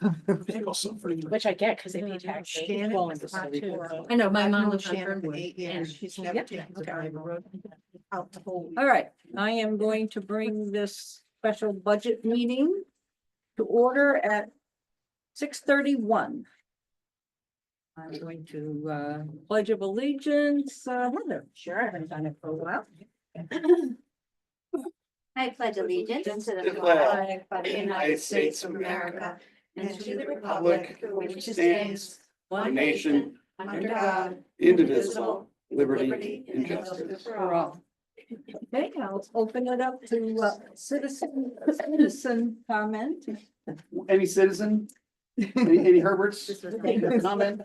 Which I get because they pay taxes. Shannon Well, was it's not too. too- I know, my I've mom known lives on Shannon for Fernwood, 8 years. and- She's never Yeah. taken the drive out the whole week. All right, I am going to bring this special budget meeting to order at 6:31. I'm going to pledge of allegiance, Heather. Sure, I haven't done it for a while. I pledge allegiance to the The flag flag of the United States of America and to the republic for which it stands, one nation, under God, indivisible, with liberty and justice for all. Okay, I'll open it up to citizen comment. Any citizen? Any Herberts? Comment?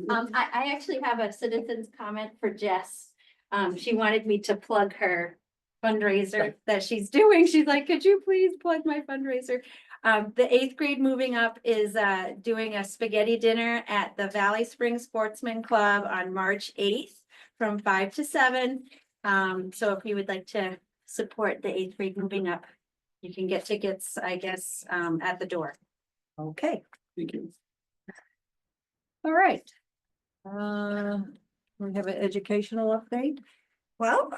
I actually have a citizen's comment for Jess. She wanted me to plug her fundraiser that she's doing. She's like, could you please plug my fundraiser? The 8th grade moving up is doing a spaghetti dinner at the Valley Springs Sportsman Club on March 8th from 5 to 7. So if you would like to support the 8th grade moving up, you can get tickets, I guess, at the door. Okay, Thank you. all right. We have an educational update. Well,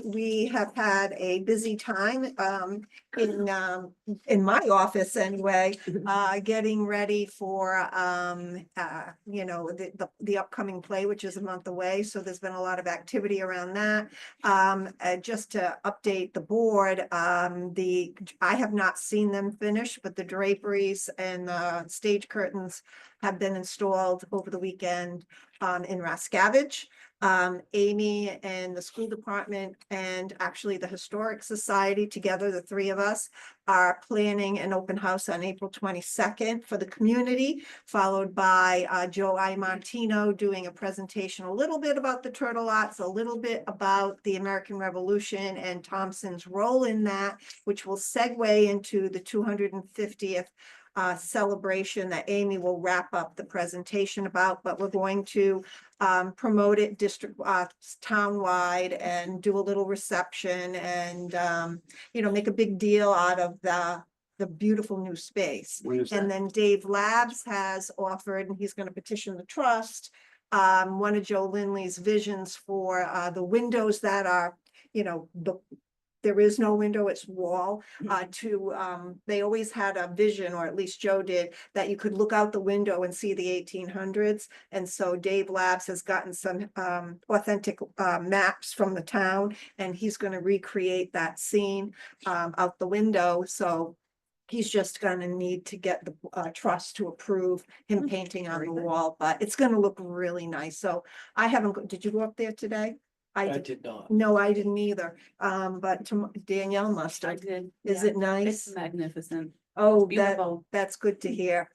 we have had a busy time, in my office anyway, getting ready for, the upcoming play, which is a month away. So there's been a lot of activity around that. Just to update the board, I have not seen them finish, but the draperies and the stage curtains have been installed over the weekend, in Rascavage. Amy and the school department and actually the Historic Society together, the three of us, are planning an open house on April 22nd for the community, followed by Joe I. Martino doing a presentation, a little bit about the Turtle Arts, a little bit about the American Revolution and Thompson's role in that, which will segue into the 250th celebration that Amy will wrap up the presentation about, but we're going to promote it district townwide and do a little reception and make a big deal out of the beautiful new space. When is And that? then Dave Labs has offered, and he's going to petition the trust, one of Joe Lindley's visions for the windows that are, there is no window, it's wall, they always had a vision, or at least Joe did, that you could look out the window and see the 1800s. And so Dave Labs has gotten some authentic maps from the town, and he's going to recreate that scene out the window. So he's just gonna need to get the trust to approve him painting on the wall, but it's gonna look really nice. So I haven't, did you go up there today? I did not. No, I didn't either. But Danielle must have. did. Is it nice? It's magnificent. Oh, beautiful. that's good to hear.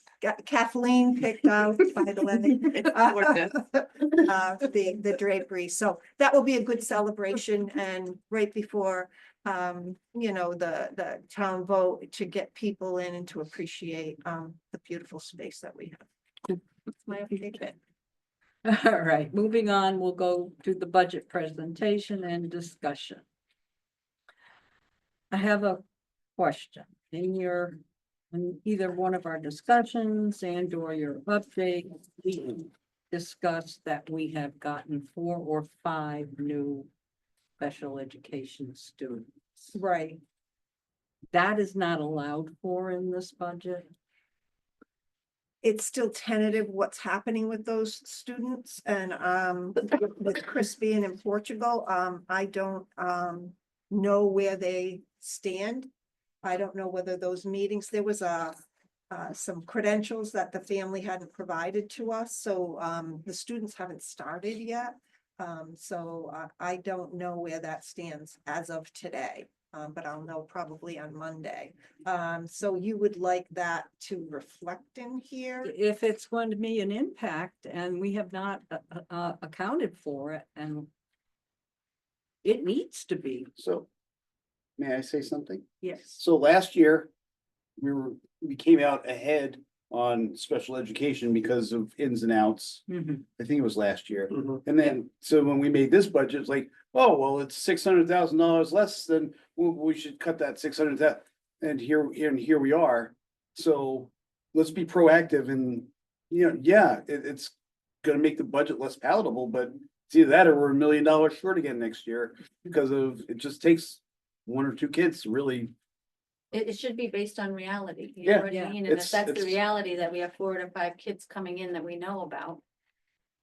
Kathleen picked out, by the way. The drapery. So that will be a good celebration, and right before the town vote, to get people in and to appreciate the beautiful space that we have. That's my update. All right, moving on, we'll go to the budget presentation and discussion. I have a question. In either one of our discussions and or your update, we discussed that we have gotten 4 or 5 new special education students. Right. That is not allowed for in this budget. It's still tentative what's happening with those students, and with Chris being in Portugal, I don't know where they stand. I don't know whether those meetings, there was some credentials that the family hadn't provided to us, so the students haven't started yet. So I don't know where that stands as of today. But I'll know probably on Monday. So you would like that to reflect in here? If it's going to be an impact and we have not accounted for it, and it needs to be, So, may I say something? yes. So last year, we came out ahead on special education because of ins and outs. Mhm. I think it was last year. And then, so when we made this budget, it's like, oh, well, it's $600,000 less than we should cut that 600,000. And here we are. So let's be proactive and, yeah, it's gonna make the budget less palatable, but it's either that or we're $1 million short again next year because of, it just takes one or two kids to really, It should be based on reality, you Yeah, know what yeah. I mean? And if It's- that's the it's- reality that we have 4 to 5 kids coming in that we know about.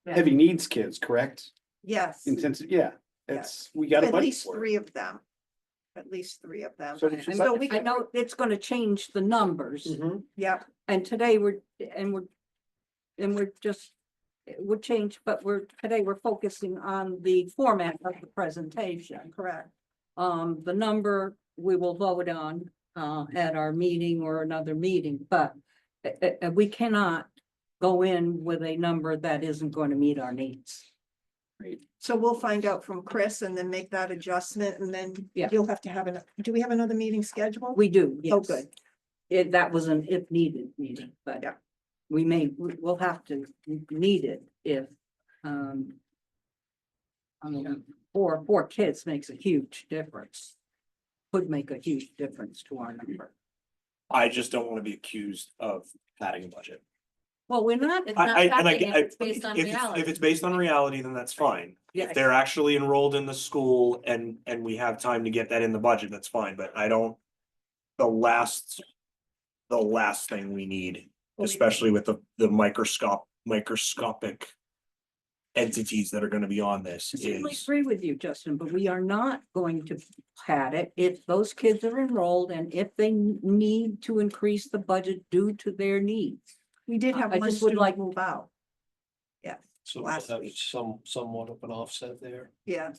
heavy needs kids, correct? Yes, Intensive, yeah, it's, we got a at budget least for it. 3 of them. At least 3 of them. So- And So we I can- know it's gonna change the numbers, Mhm. Yep, and today we're just, it would change, but today we're focusing on the format of the presentation. correct. The number we will vote on, at our meeting or another meeting, but we cannot go in with a number that isn't going to meet our needs. So we'll find out from Chris and then make that adjustment and then Yeah. you'll have to have do we have another meeting scheduled? We do, yes. Oh, good. That was an if needed meeting, but Yeah. we'll have to need it if, four kids makes a huge difference. Could make a huge difference to our number. I just don't wanna be accused of padding a budget. Well, we're not, It's not And I happening get, if it's based on reality. if it's based on reality, then that's fine. Yes. If they're actually enrolled in the school and we have time to get that in the budget, that's fine, but I don't. The last thing we need, especially with the microscopic. Entities that are gonna be on this I certainly is, agree with you, Justin, but we are not going to pad it if those kids are enrolled and if they need to increase the budget due to their needs. We did have I one just would student like- move out. Yes, So Last that week. was somewhat of an offset there. yeah.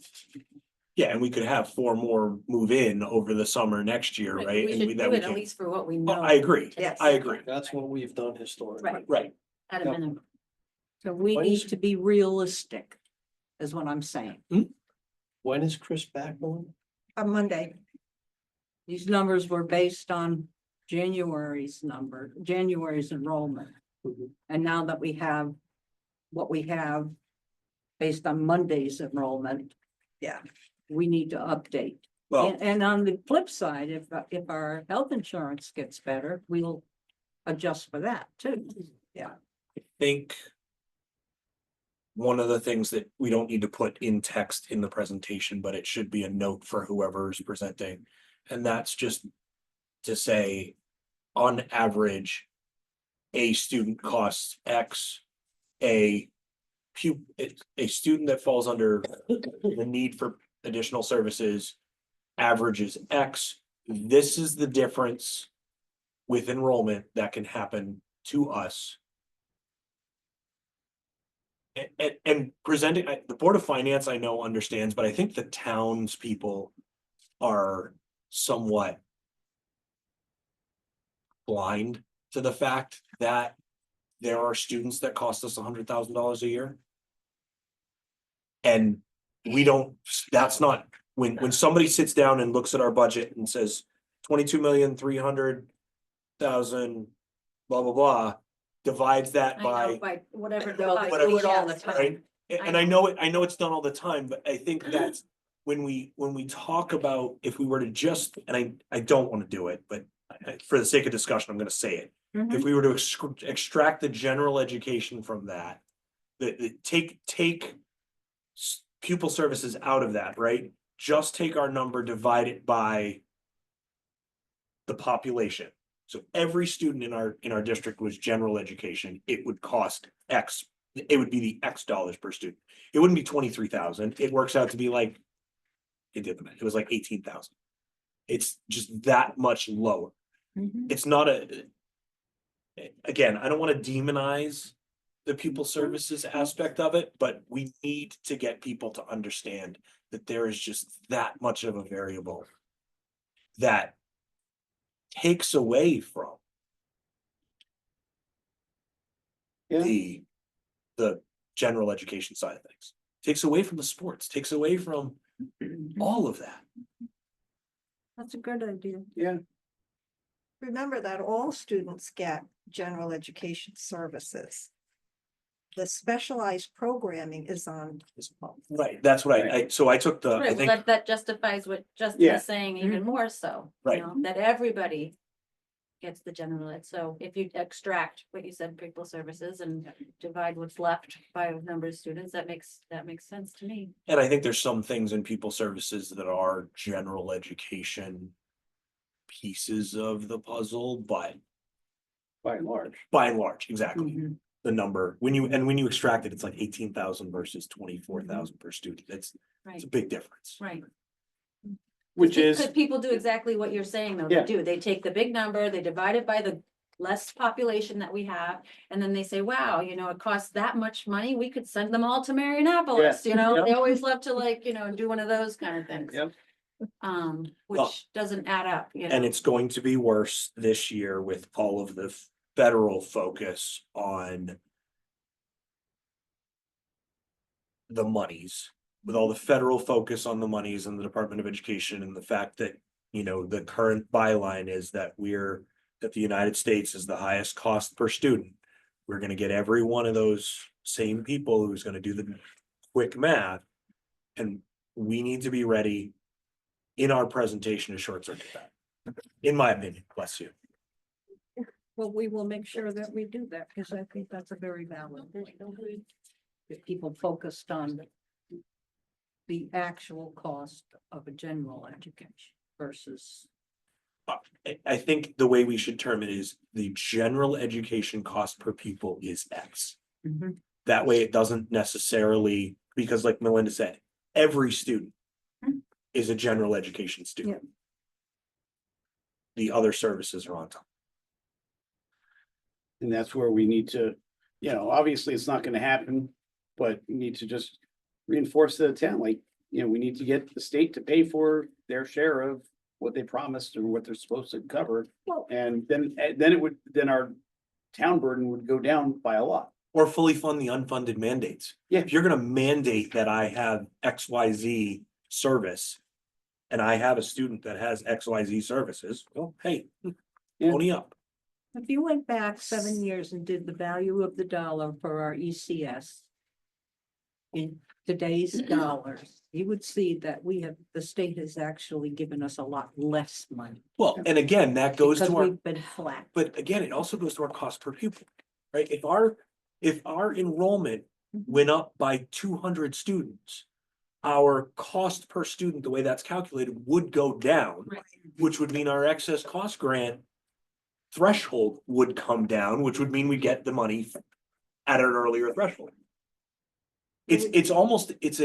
yeah, and we could have 4 more move in over the summer next year, Right, right? We And should that do we it at can- least for what we Oh, know. I agree, today. Yes. I agree, That's what we've done historically. Right. right. At a Yep. minimum. So we When need is- to be realistic, is what I'm saying. When is Chris back on? On Monday, These numbers were based on January's enrollment. And now that we have what we have based on Monday's enrollment. Yeah. We need to update. Well, And on the flip side, if our health insurance gets better, we'll adjust for that too. I think. One of the things that we don't need to put in text in the presentation, but it should be a note for whoever's presenting. And that's just to say, on average. A student costs X, a student that falls under the need for additional services. Averages X, this is the difference. With enrollment that can happen to us. And presenting, the Board of Finance, I know understands, but I think the townspeople are somewhat. Blind to the fact that there are students that cost us $100,000 a year. And we don't, that's not, when somebody sits down and looks at our budget and says 22,300,000, blah, blah, blah, divides that I know, by. by whatever. Well, they device do we it all have. the time. Right, I and I know it's done all the time, but I think that's when we talk about, if we were to just, and I don't wanna do it, but. For the sake of discussion, I'm gonna say it, if we were to extract the general education from that. Take pupil services out of that, right? Just take our number, divide it by. The population, so every student in our district was general education, it would cost X. It would be the X dollars per student, it wouldn't be 23,000, it works out to be like. It was like 18,000. It's just that much lower. It's not again, I don't wanna demonize the pupil services aspect of it, but we need to get people to understand that there is just that much of a variable. That takes away from. Yeah. The general education side of things, takes away from the sports, takes away from all of that. That's a good idea. Yeah, remember that all students get general education services. The specialized programming is on. Right, that's what so I took the, I Right, well, think, that justifies what Justin Yeah. is saying even more so. you Right. know, That everybody gets the general ed. So if you extract what you said, people services, and divide what's left by a number of students, that makes sense to me. And I think there's some things in people services that are general education pieces of the puzzle, but By and large. by and large, exactly. Mhm. The number, when you extract it, it's like 18,000 versus 24,000 per student. It's Right, a big difference. right. Which Because is, people do exactly what you're saying, though. They Yeah. do. They take the big number, they divide it by the less population that we have, and then they say, wow, it costs that much money. We could send them all to Marionopolis, Yeah. They always love to do one of those kind of things. Yep. Well, Which doesn't add up, And it's going to be worse this year with all of the federal focus on the monies, with all the federal focus on the monies and the Department of Education, and the fact that, the current byline is that that the United States is the highest cost per student. We're gonna get every one of those same people who's gonna do the quick math. And we need to be ready in our presentation to short circuit that, in my opinion. Bless you. Well, we will make sure that we do that, because I think that's a very valid point. If people focused on the actual cost of a general education versus, I think the way we should term it is the general education cost per pupil is X. That way it doesn't necessarily, because like Melinda said, every student is a general education student. The other services are on top. and that's where we need to, obviously it's not gonna happen, but we need to just reinforce to the town, like, we need to get the state to pay for their share of what they promised or what they're supposed to cover. Well- And then our town burden would go down by a lot. Or fully fund the unfunded mandates. Yeah. If you're gonna mandate that I have XYZ service. And I have a student that has XYZ services, well, hey, Yeah. pony up. if you went back 7 years and did the value of the dollar for our ECS in today's dollars, you would see that the state has actually given us a lot less money. Well, and again, that goes Because to our, we've been flat. but again, it also goes to our cost per pupil, right? If our enrollment went up by 200 students, our cost per student, the way that's calculated, would go down, Right. which would mean our excess cost grant threshold would come down, which would mean we get the money at an earlier threshold. It's almost, it's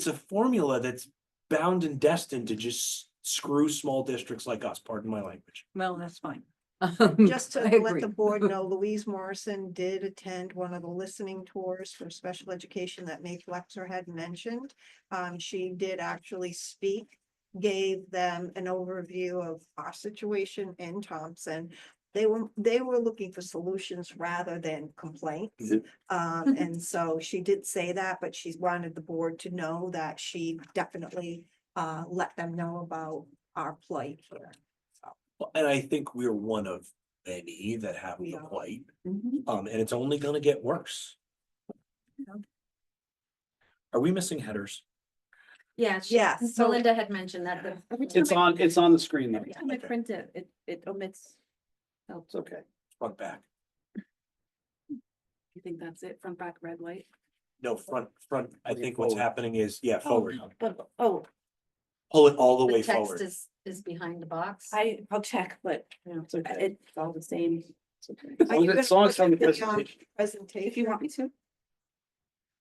a formula that's bound and destined to just screw small districts like us, pardon my language. Well, that's fine. Just to I let agree. the board know, Louise Morrison did attend one of the listening tours for special education that Nate Flexer had mentioned. She did actually speak, gave them an overview of our situation in Thompson. They were looking for solutions rather than complaints. Mhm. And so she did say that, but she wanted the board to know that she definitely let them know about our plight here. And I think we're one of many that have We the are. plight, Mhm. and it's only gonna get worse. Yeah. Are we missing headers? Yeah, Yes, so- Melinda had mentioned that. It's on the screen though. Every time I print it, it omits. Oh, It's okay. Front, back. you think that's it? Front, back, red, white? No, front. I Okay, think what's forward. happening is, forward. But, Pull it all the The way text forward. is behind the box. I'll check, but It's okay. it's all the same. It's okay. Are you As long as it's on the gonna put it on presentation. Presentation. If you want me to.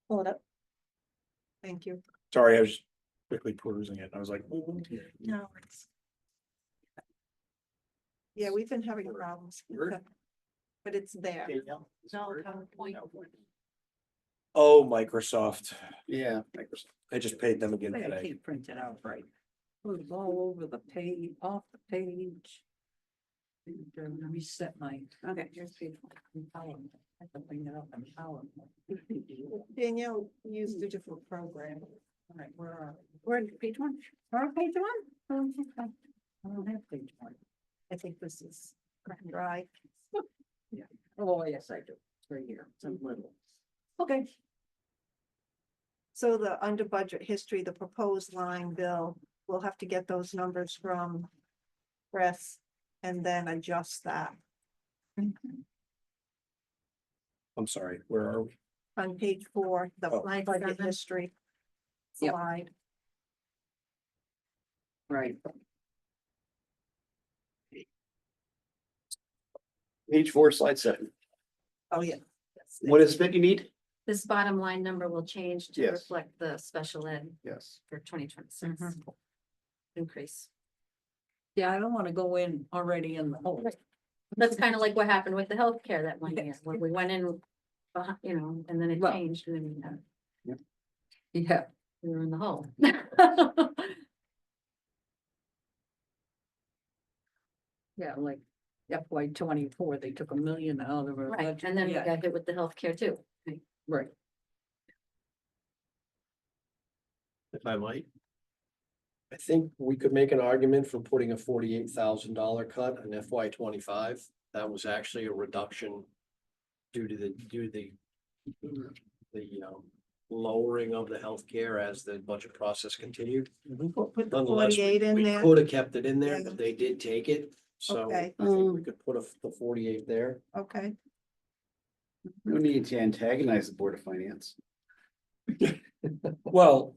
Pull it up. Thank you. Sorry, I was just quickly perusing it. I was like. No. Yeah, we've been having problems. with Word? that, but it's there. Danielle, is it No, Word? PowerPoint. Oh, Microsoft. Yeah. Microsoft. I just paid them again I today. can't print it out right. It was all over the page, off the page. Reset my. Okay, here's page one. PowerPoint. I have to bring it up in PowerPoint. Danielle used a different program. All right, where are we? We're on page one. We're on page one? Oh, okay. I don't have page one. I think this is dry. Oh, yes, I do. It's right here. It's a little. Okay. So the under budget history, the proposed line bill, we'll have to get those numbers from Chris. and then adjust that I'm sorry, where are we? on page 4, the Oh. budget history Yep. slide. Right. Page 4, slide 7. Oh, yeah. What is it you need? This bottom line number will change to Yes. reflect the special ed Yes. for 2026 increase. Yeah, I don't want to go in already in the hole. That's kind of like what happened with the healthcare that one year, when we went in, and then it Well- changed, and then Yeah, we were in the hole. yeah, like FY 24, they took $1 million out of our Right, budget. and then we Yeah, got hit with the healthcare too. right. If I might. I think we could make an argument for putting a $48,000 cut in FY 25. That was actually a reduction due to the lowering of the healthcare as the budget process continued. Put the Nonetheless, 48 in we there. could have kept it in there, Yeah. but they did take it. So I Okay. think we could put the 48 there. Okay, No need to antagonize the Board of Finance. Well,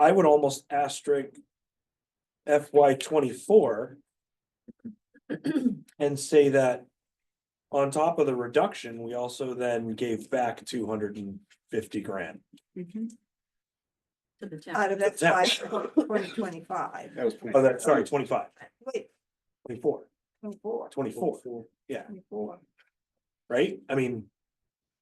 I would almost asterisk FY 24 and say that on top of the reduction, we also then gave back 250 grand. Mhm. To the town. out of that Yeah. 2025. That was. Oh, that's, sorry, 25, Wait, 24, 24. 24, yeah, 24. right? I mean,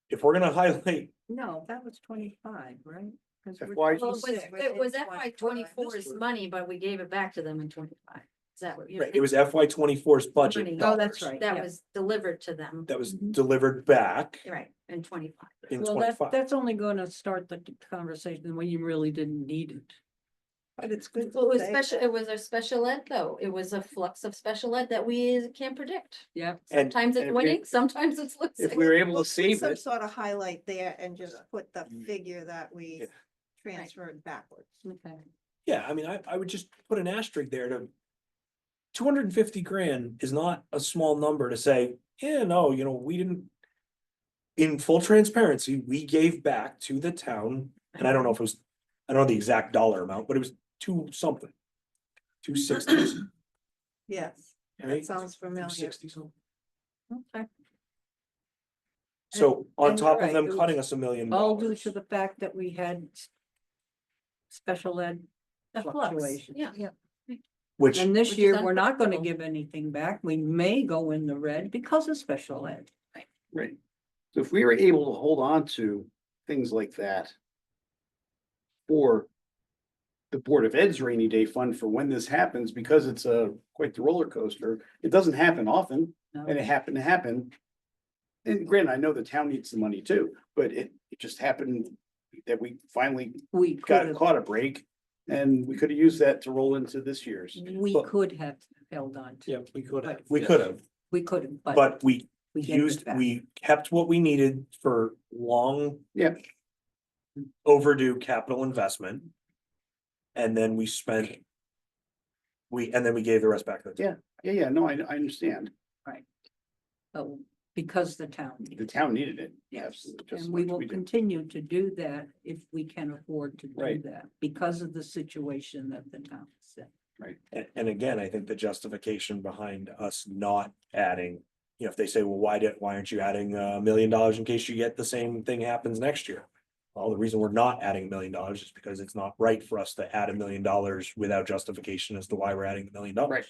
if we're gonna highlight, No, that was 25, right? 'Cause we're FY Well, it was It's FY 25. 24's money, but we gave it back to them in 25. Is that what you're? right, it was FY 24's budget Money. Oh, that's dollars right. That yeah. was delivered to them, that was Mhm. delivered back right, in 25. in Well, 25. that's only going to start the conversation when you really didn't need it. But it's good. Well, it was to say special, that. it was a special ed though. It was a flux of special ed that we can't predict. Yeah, And- Sometimes and it's if we- winning, sometimes it's If losing. we were able We'll to put save some it, sort of highlight there and just put the figure that we Yeah. transferred backwards. okay. Yeah, I mean, I would just put an asterisk there to. 250 grand is not a small number to say, yeah, no, we didn't. In full transparency, we gave back to the town, and I don't know if it was, I don't know the exact dollar amount, but it was 2 something. 260, Yes, that right? sounds familiar. 260 something. Okay. So on and top you're of them right, it cutting was us $1 million. All due to the fact that we had special ed A flux, fluctuations. yeah. Which, And this Which is year, we're not going to unpredictable. give anything back. We may go in the red because of special ed. right? So if we were able to hold on to things like that. For the Board of Ed's rainy day fund for when this happens, because it's quite the roller coaster. It doesn't happen often, No. and it happened to happen. And granted, I know the town needs the money too, but it just happened that we finally We could got have, caught a break. And we could have used that to roll into this year's. we but- could have held on to. Yeah, we could have. we could have, We could have, but we we gave it used, back. we kept what we needed for long. Yeah. Overdue capital investment. And then we spent. And then we gave the rest back to the town. Yeah, no, I understand. So, because the town. The needed it. town needed it. Yes, Absolutely, just and as we much will do. continue to do that if we can afford to do Right. that, because of the situation that the town is in. And again, I think the justification behind us not adding, if they say, well, why aren't you adding $1 million in case you get the same thing happens next year? Well, the reason we're not adding $1 million is because it's not right for us to add $1 million without justification as to why we're adding the $1 million. Right.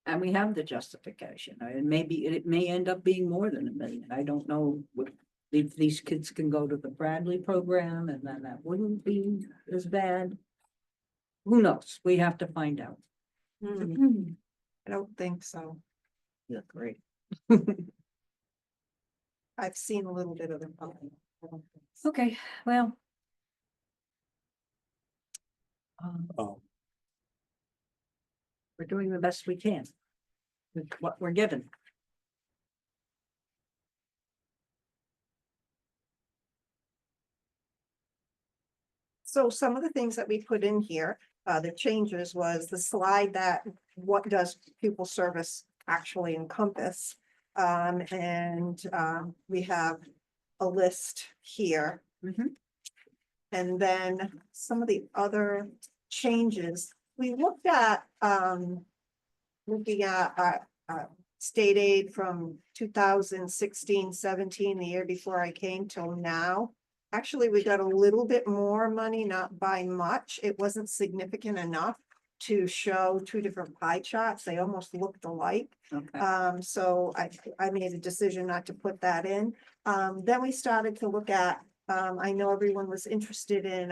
And we have the justification, and maybe it may end up being more than $1 million. I don't know if these kids can go to the Bradley program, and then that wouldn't be as bad. Who knows? We have to find out. Hmm, I don't think so. Yeah, great. I've seen a little bit of them. I don't think so. Okay, well. We're doing the best we can with what we're given. So some of the things that we put in here, the changes was the slide that what does pupil service actually encompass? We have a list here. Mhm. And then some of the other changes, we looked at, looking at, state aid from 2016-17, the year before I came till now. Actually, we got a little bit more money, not by much. It wasn't significant enough to show two different pie charts. They almost looked alike. Okay. So I made a decision not to put that in. Then we started to look at, I know everyone was interested in,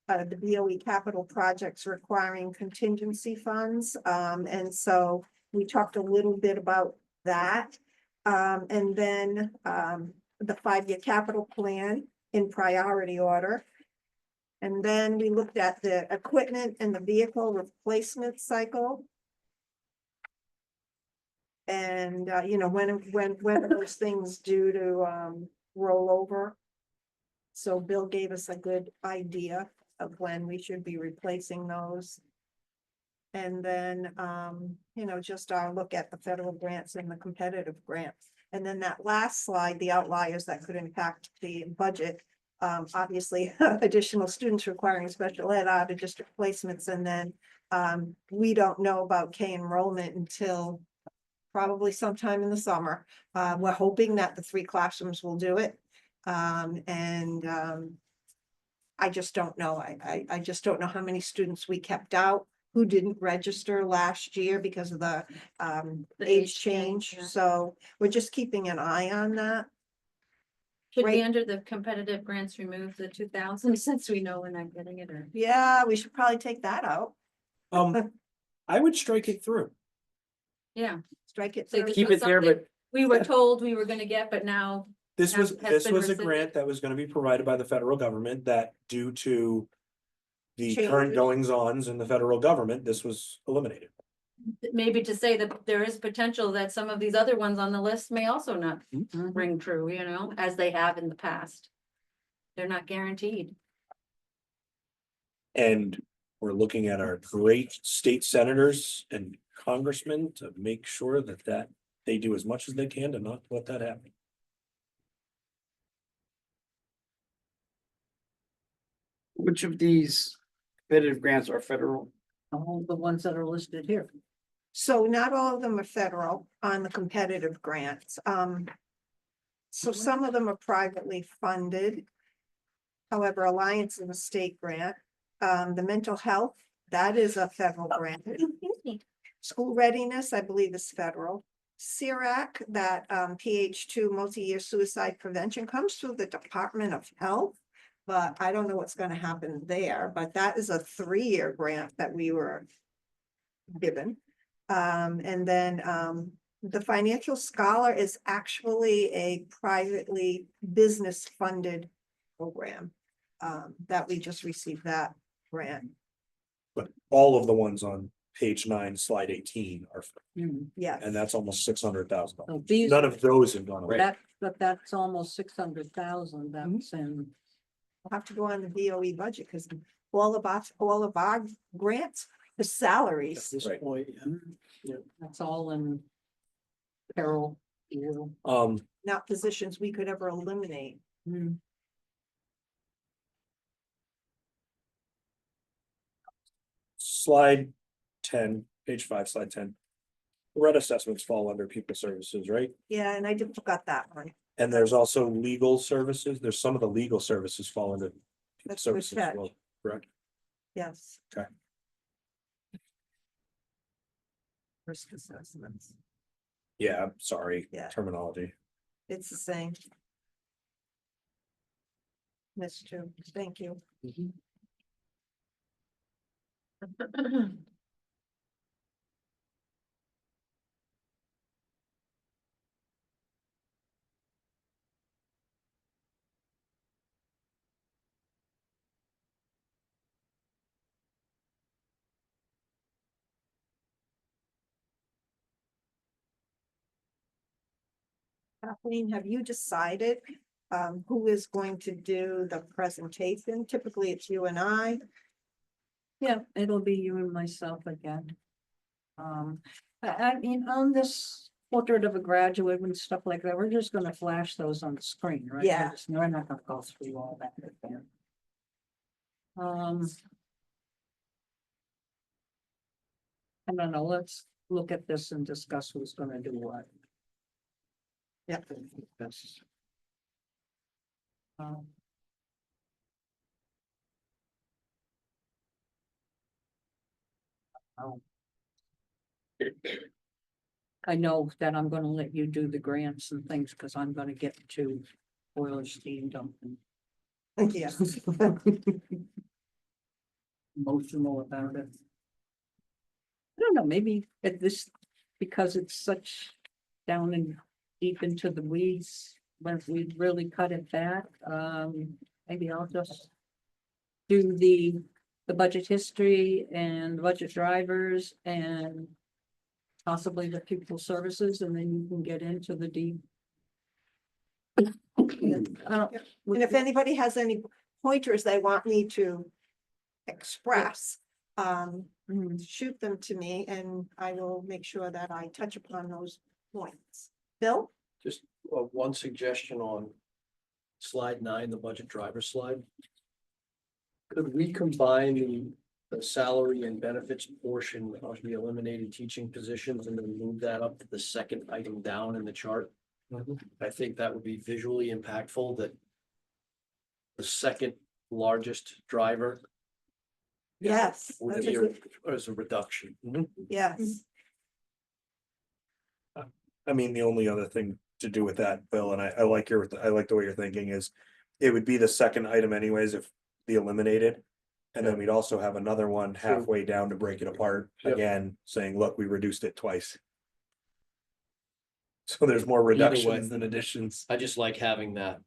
the BOE capital projects requiring contingency funds. And so we talked a little bit about that. And then, the 5-year capital plan in priority order. And then we looked at the equipment and the vehicle replacement cycle. And, when are those things due to, roll over? So Bill gave us a good idea of when we should be replacing those. And then, just our look at the federal grants and the competitive grants. And then that last slide, the outliers that could impact the budget. Obviously, additional students requiring special ed, out of district placements, and then, we don't know about K enrollment until probably sometime in the summer. We're hoping that the 3 classrooms will do it. I just don't know. I just don't know how many students we kept out who didn't register last year because of the The age change. yeah. So we're just keeping an eye on that. Should we, Right. under the competitive grants, remove the 2,000 since we know we're not getting it, or? Yeah, we should probably take that out. I would strike it through. Yeah, Strike it So through. this Keep was it there, something but we were told we were gonna get, but now, this has was, been this was a rescinded. grant that was gonna be provided by the federal government that due to the current Changes. goings-ons in the federal government, this was eliminated. maybe to say that there is potential that some of these other ones on the list may also not Mhm. ring true, as they have in the past. They're not guaranteed. And we're looking at our great state senators and congressmen to make sure that they do as much as they can to not let that happen. Which of these competitive grants are federal? All the ones that are listed here. So not all of them are federal on the competitive grants. So some of them are privately funded. However, Alliance is a state grant. The mental health, that is a federal grant. School readiness, I believe, is federal. CIRAC, that PH2 multi-year suicide prevention comes through the Department of Health. But I don't know what's gonna happen there, but that is a 3-year grant that we were given. And then the financial scholar is actually a privately business funded program. That we just received that grant. But all of the ones on page 9, slide 18 are, Yes. and that's almost $600,000. So these, None of those have gone away. but that's almost 600,000 that's in. We'll have to go on the BOE budget because all of our grants, the At salaries. this Right. point, yeah. That's all in peril. Not positions we could ever eliminate. Hmm. Slide 10, page 5, slide 10. Red assessments fall under people services, right? Yeah, and I did forgot that one. And there's also legal services. There's some of the legal services fall under people That's a good services as catch. well, correct? Yes. Okay. Risk assessments. Yeah, I'm sorry, Yeah. terminology. It's the same. That's true. Thank you. Kathleen, have you decided who is going to do the presentation? Typically, it's you and I. Yeah, it'll be you and myself again. I mean, on this portrait of a graduate and stuff like that, we're just gonna flash those on the screen, right? Yeah. We're not gonna go through all that again. I don't know, let's look at this and discuss who's gonna do what. Yeah. That's. Um, oh. I know that I'm gonna let you do the grants and things, because I'm gonna get to boiler steam dumping. Yeah. Emotional about it. I don't know, maybe at this, because it's such down and deep into the weeds, when we really cut it back, maybe I'll just do the budget history and budget drivers and possibly the pupil services, and then you can get into the deep. I don't- And if anybody has any pointers they want me to express, shoot them to me and I will make sure that I touch upon those points. Bill? Just one suggestion on slide 9, the budget driver slide. Could we combine the salary and benefits portion of the eliminated teaching positions and then move that up to the second item down in the chart? I think that would be visually impactful, that the second largest driver Yes. would that's be a good- as a reduction. Yes, I mean, the only other thing to do with that, Bill, and I like I like the way you're thinking is. It would be the second item anyways if the eliminated. And then we'd also have another one halfway down to break it apart Yep. again, saying, look, we reduced it twice. So there's more way. reductions than additions. I just like having that.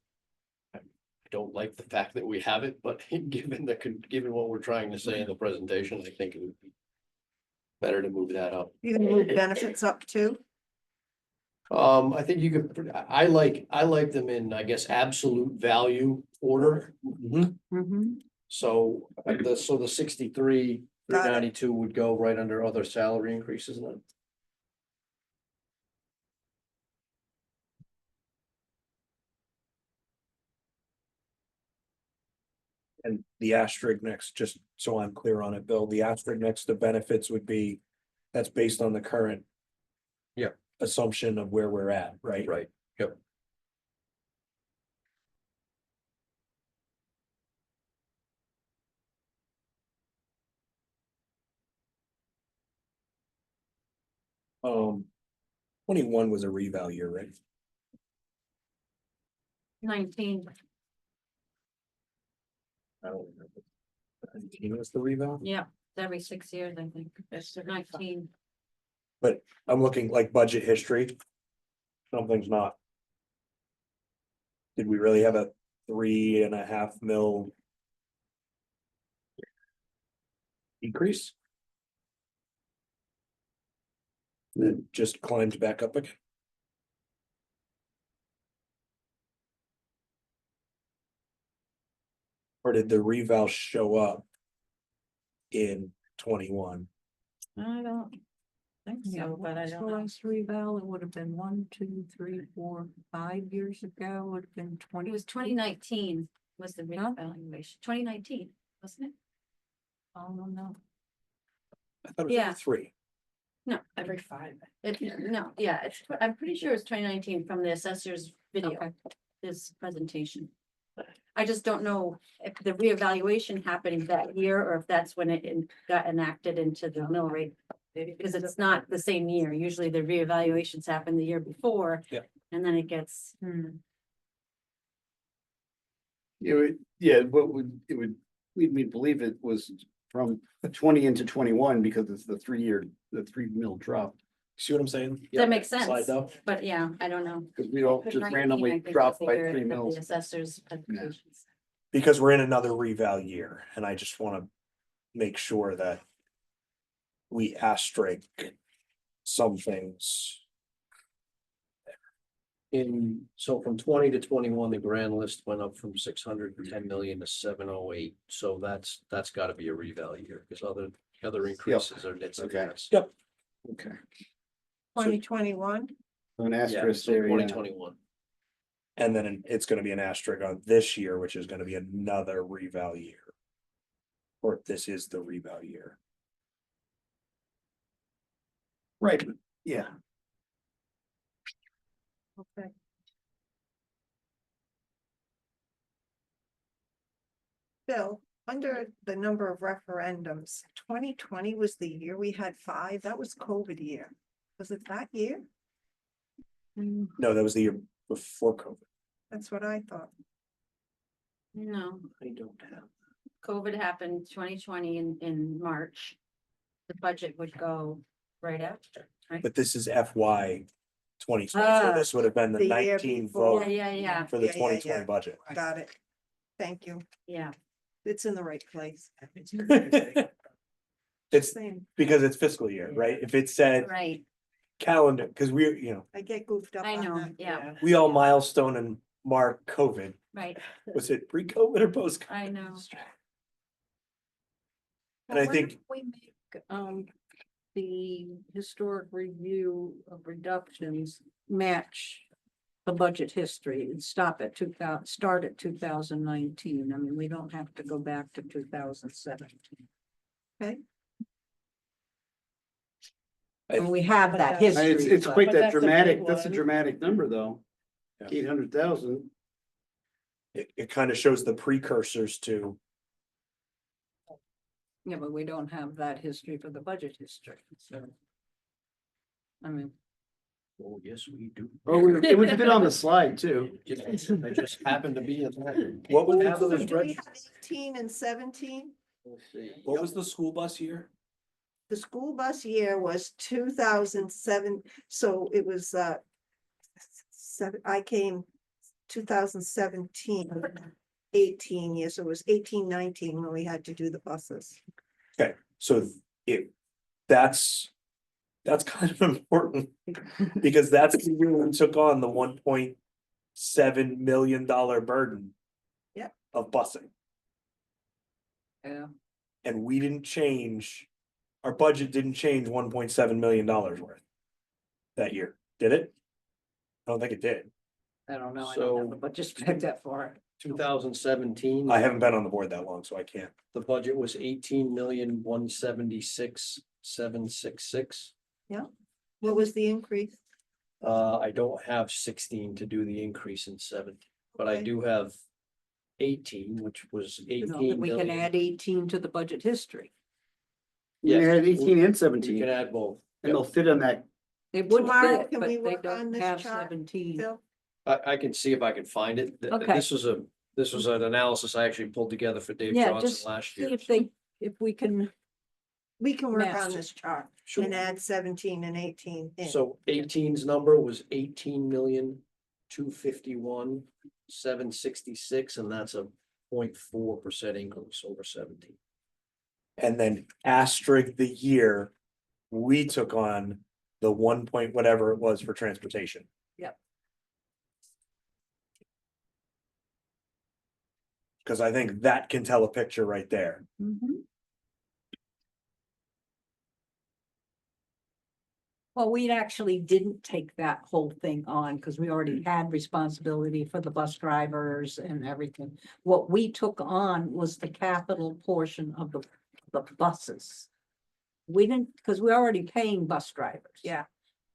I don't like the fact that we have it, but given what we're trying to say in the presentation, I think it would be better to move that up. you can move benefits up too. I think you could, I like them in, I guess, absolute value order. So the 63, Got it. 392 would go right under other salary increases then. And the asterisk next, just so I'm clear on it, Bill, the asterisk next to benefits would be, that's based on the current. Yep. Assumption of where we're at, right? Right, yep. Um, 21 was a reval year, right? 19. I don't remember. 19 was the reval, Yeah, every 6 years, I think. It's 19. but I'm looking like budget history. Something's not. Did we really have a 3.5 mil? Decrease? Then just climbed back up again. Or did the reval show up in 21? I don't think so, but I don't know. Last reval, it would have been 1, 2, 3, 4, 5 years ago, would have been 20. It was 2019 was the reevaluation. 2019, wasn't it? I don't know. I thought it was Yeah. like 3. No, every 5. No, yeah, I'm pretty sure it's 2019 from the assessor's video, Okay. this presentation. I just don't know if the reevaluation happened that year or if that's when it got enacted into the mill rate. Because it's not the same year. Usually the reevaluations happen the year before. Yeah. And then it gets, What would, it would lead me to believe it was from 20 into 21 because it's the 3 mil drop. See what I'm saying? that makes sense. Slide though. But yeah, I don't know. Because we don't just 19, I randomly think, drop was the by year 3 that mils. The assessors. presentations. Because we're in another reval year, and I just wanna make sure that. We asterisk some things. So from 20 to 21, the grand list went up from 610 million to 708. So that's gotta be a reval year, because other increases are nits and Okay. cents. Yep. Okay. 2021, An Yeah, asterisk so there, yeah. 2021. And then it's gonna be an asterisk on this year, which is gonna be another reval year. Or this is the reval year. Right, yeah. okay. Bill, under the number of referendums, 2020 was the year we had 5. That was COVID year. Was it that year? No, that was the year before COVID. That's what I thought. No, I don't have. COVID happened 2020 in March. The budget would go right after, right? But this is FY 2020, so Ah, this would have been the the year 19 before. vote Yeah. for the Yeah, yeah, 2020 yeah. budget. Got it. Thank you. Yeah, It's in the right place. It's Same. because it's fiscal year, right? If it said right. calendar, because I get goofed up I on know, that. yeah. we all milestone and mark COVID. Right, Was it pre-COVID or post? I know. And I Well, why think- don't we make, the historic review of reductions match the budget history and start at 2019. I mean, we don't have to go back to 2017. Okay. And we have that I mean, history. It's but- quite But that that's a big dramatic, that's a one. dramatic number, though. Yeah. 800,000. It kind of shows the precursors to, Yeah, but we don't have that history for the budget history, so. I mean, Oh, yes, we do. Oh, it would fit on the slide too. I just happened to be at that. what was, Have those Do we reg- have 18 and 17? Let's see. what was the school bus year? The school bus year was 2007, so it was, I came 2017, 18 years, so it was 18, 19 when we had to do the buses. So that's kind of important. Because that's the year we took on the $1.7 million burden. Yep. Of busing, yeah, and we didn't change, our budget didn't change $1.7 million worth. That year, did it? I don't think it did. I don't know, I don't have So- the budget back that far. 2017. I haven't been on the board that long, so I can't. The budget was 18,176,766. What was the increase? I don't have 16 to do the increase in 17, but I Okay. do have 18, which was You know, 18 We can million. add 18 to the budget history. You Yes. had 18 and You 17, can add both. and they'll fit on that. It would Tomorrow, fit, can but we they work on don't this have chart, 17. Bill? I can see if I can find it. Okay. This was an analysis I actually pulled together for Dave Yeah, Johnson just last See year. if we can, We can work on Master. this chart Sure. and add 17 and 18 in. So 18's number was 18,251,766, and that's a 0.4% increase over 17. And then asterisk the year we took on the 1 point whatever it was for transportation. Yep. Cause I think that can tell a picture right there. Well, we actually didn't take that whole thing on because we already had responsibility for the bus drivers and everything. What we took on was the capital portion of the buses. We didn't, because we're already paying bus drivers. Yeah.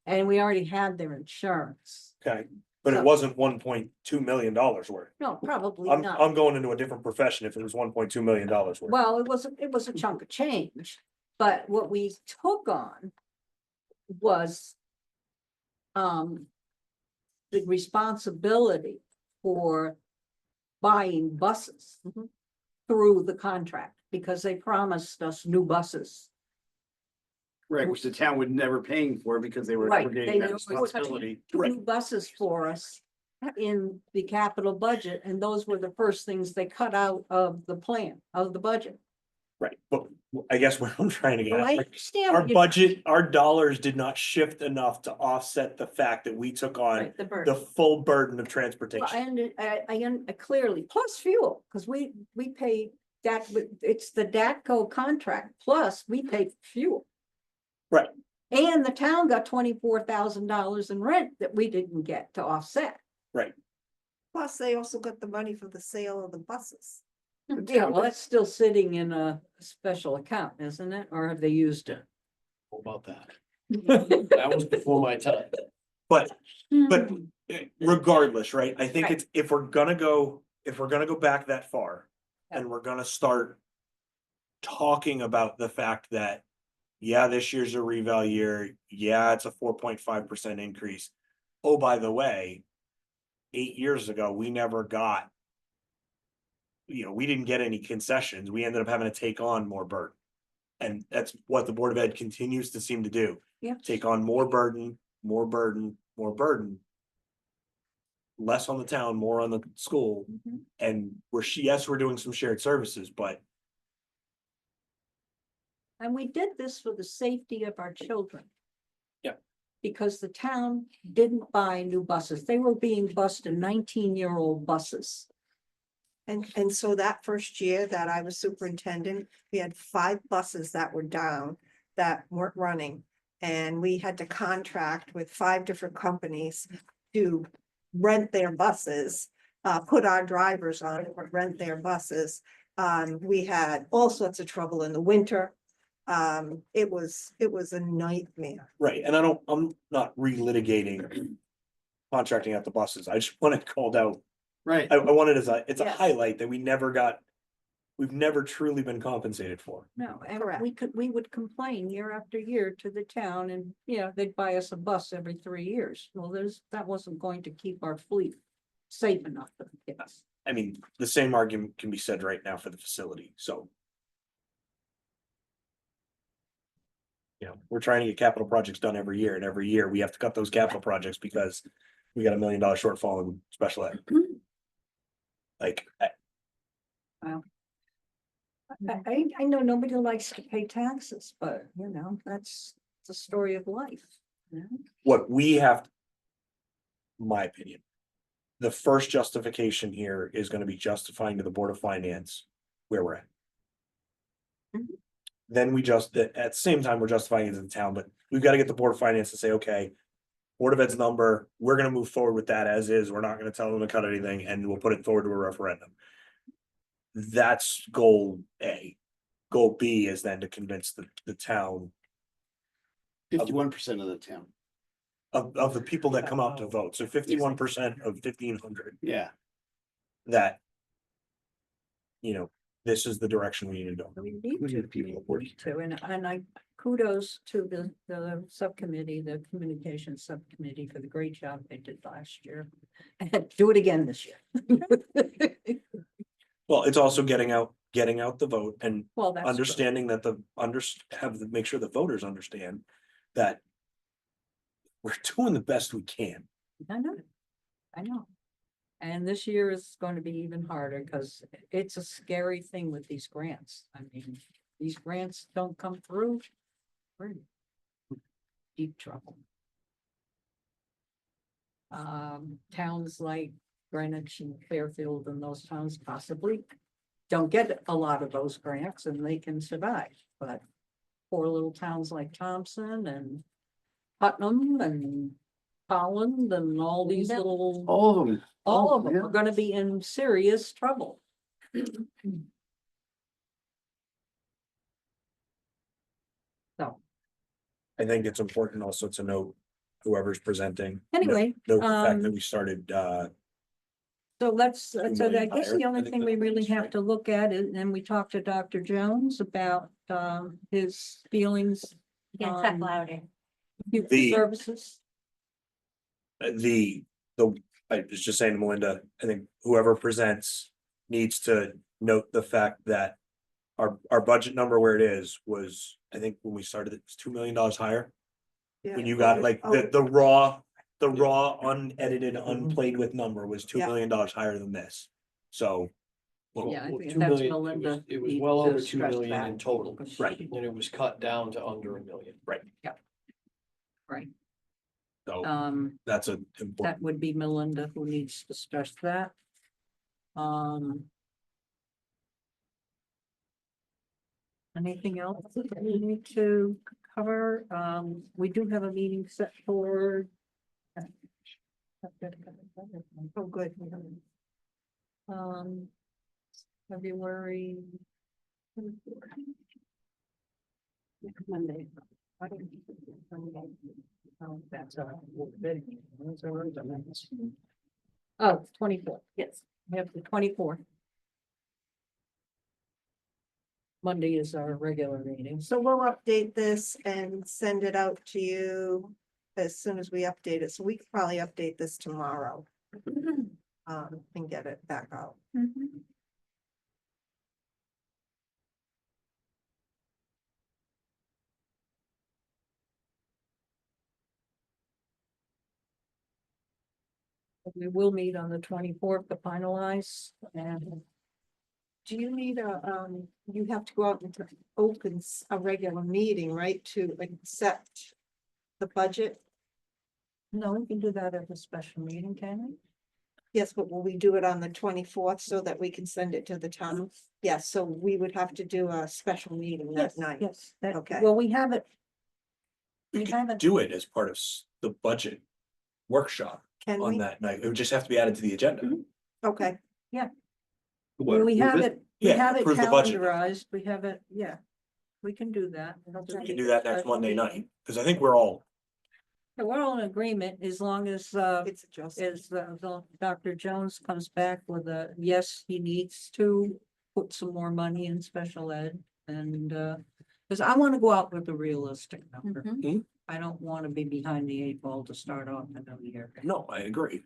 And we already had their insurance. Okay, but it So- wasn't $1.2 million worth. No, probably I'm not. going into a different profession if it was $1.2 million worth. Well, it was a chunk of change, but what we took on was the responsibility for buying buses through the contract, because they promised us new buses. Right, which the town would never paying for because they were Right, getting they that were responsibility. New buses for us in the capital budget, and those were the first things they cut out of the plan, of the budget. Right, but I guess what I'm trying to get Well, I at, like, understand. our what you- budget, our dollars did not shift enough to offset the fact that we took on Right, the the burden. full burden of Well, transportation. clearly, plus fuel, because we pay that, it's the DATCO contract, plus we pay for fuel. Right. And the town got $24,000 in rent that we didn't get to offset. Plus, they also got the money for the sale of the buses. Yeah, well, that's still sitting in a special account, isn't it? Or have they used it? How about that? That was before my time. But regardless, right, I think Right. it's, if we're gonna go back that far. And we're gonna start talking about the fact that, yeah, this year's a reval year, yeah, it's a 4.5% increase. Oh, by the way, 8 years ago, we never got. We didn't get any concessions, we ended up having to take on more burden. And that's what the Board of Ed continues to seem to do. Yeah. Take on more burden, more burden, more burden. Less on the town, more on the school, Mhm. and yes, we're doing some shared services, but And we did this for the safety of our children. Yeah. Because the town didn't buy new buses. They were being bused in 19-year-old buses. And so that first year that I was superintendent, we had 5 buses that were down that weren't running. And we had to contract with 5 different companies to rent their buses, put our drivers on it, but rent their buses. We had all sorts of trouble in the winter. It was a nightmare. right, and I'm not relitigating. Contracting out the buses, I just want it called out, Right. I want it as it's a Yes. highlight that we've never truly been compensated for. No, and Correct. we would complain year after year to the town and, they'd buy us a bus every 3 years. Well, that wasn't going to keep our fleet safe enough for the kids. I mean, the same argument can be said right now for the facility, so. We're trying to get capital projects done every year, and every year we have to cut those capital projects because we got $1 million shortfall in special ed. Like, I know nobody likes to pay taxes, but that's the story of life. what we have. My opinion. The first justification here is gonna be justifying to the Board of Finance where we're at. Mhm. Then at the same time, we're justifying it to the town, but we've got to get the Board of Finance to say, okay. Board of Ed's number, we're gonna move forward with that as is, we're not gonna tell them to cut anything, and we'll put it forward to a referendum. That's goal A. Goal B is then to convince the town 51% of the town. of the people that come out to vote, so 51% of 1,500. Yeah. That. This is the direction we need to go. We need We to, need people we need to, and I kudos to the subcommittee, the communications subcommittee for the great job they did last year. And do it again this year. Well, it's also getting out the vote and Well, that's. true. understanding that make sure the voters understand that. We're doing the best we can. I know. And this year is going to be even harder because it's a scary thing with these grants. I mean, these grants don't come through. We're in deep trouble. Towns like Greenwich and Fairfield and those towns possibly don't get a lot of those grants and they can survive, but poor little towns like Thompson and Putnam and Holland and all these Yeah. little. All of them. All of them Yeah. are gonna be in serious trouble. So, I think it's important also to note whoever's presenting. anyway, Note the fact that um, we started, so so I million guess higher. the I only think thing we that really was have right. to look at is, and we talked to Dr. Jones about, his feelings. You can talk on louder. youth The- Services. I was just saying to Melinda, I think whoever presents needs to note the fact that. Our budget number where it is was, I think when we started, it was $2 million higher. When you got like the raw unedited, unplayed with number was $2 Yeah. million higher than this. So Well, Yeah, I Well, think 2 that's million, Melinda. it was needs well to over 2 stress million that, in total. because Right. she- And it was cut down to under 1 million. Right. So That that's an important, would be Melinda who needs to stress that. Anything else that we need to cover? We do have a meeting set for. Oh, good. Um, February. Next Monday. Oh, that's all right. Oh, 24th, yes, we have the 24th. Monday is our regular meeting. So we'll update this and send it out to you as soon as we update it. So we could probably update this tomorrow. And get it back out. We will meet on the 24th to finalize and Do you need you have to go out and open a regular meeting, right, to accept the budget? no, we can do that at a special meeting, can we? Yes, but will we do it on the 24th so that we can send it to the town? Yes, so we would have to do a special meeting that night. Yes, that, Okay. well, we have it. we We could haven't, do it as part of the budget workshop Can on we? that night. It would just have to be added to the agenda. Mhm. Okay, well, we have it, we Yeah, have it approve the budget. calendarized, we have it, yeah. We can do that. We can do that next Monday night, because I think we're all, We're all in agreement as long as, it's adjusted. Dr. Jones comes back with a, yes, he needs to put some more money in special ed and, because I want to go out with a realistic number. Mhm. I don't want to be behind the 8 ball to start off another year. no, I agree.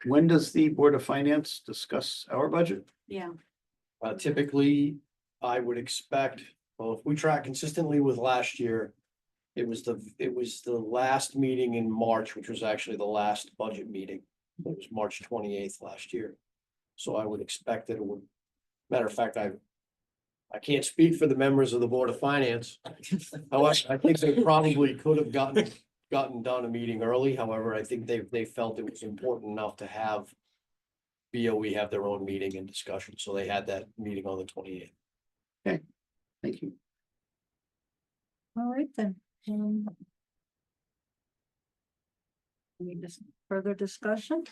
When does the Board of Finance discuss our budget? Yeah. Typically, I would expect, well, if we track consistently with last year. It was the last meeting in March, which was actually the last budget meeting. It was March 28th last year. So I would expect that it would, matter of fact, I can't speak for the members of the Board of Finance. However, I think they probably could have gotten done a meeting early. However, I think they felt it was important enough to have BOE have their own meeting and discussion. So they had that meeting on the 28th. Thank you. All right, then. Any further discussion?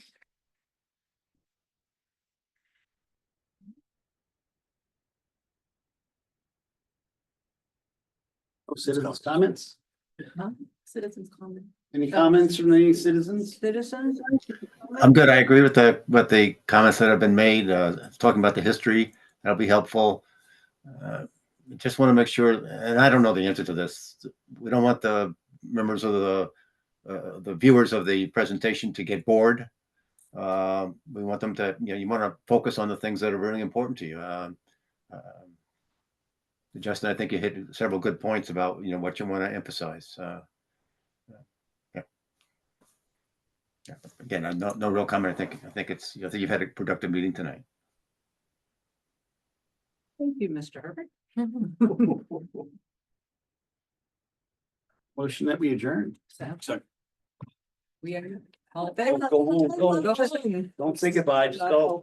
Oh, citizens' comments? Citizens comment. Any comments from any citizens? Citizens? I'm good. I agree with the comments that have been made, talking about the history. That'll be helpful. Just want to make sure, and I don't know the answer to this. We don't want the members of the viewers of the presentation to get bored. We want them to, you want to focus on the things that are really important to you. Justin, I think you hit several good points about, what you want to emphasize. Yeah. Again, no real comment. I think you've had a productive meeting tonight. Thank you, Mr. Herbert. Motion that we adjourn. So We are. All in Go home, go home. favor? Don't say goodbye, just go.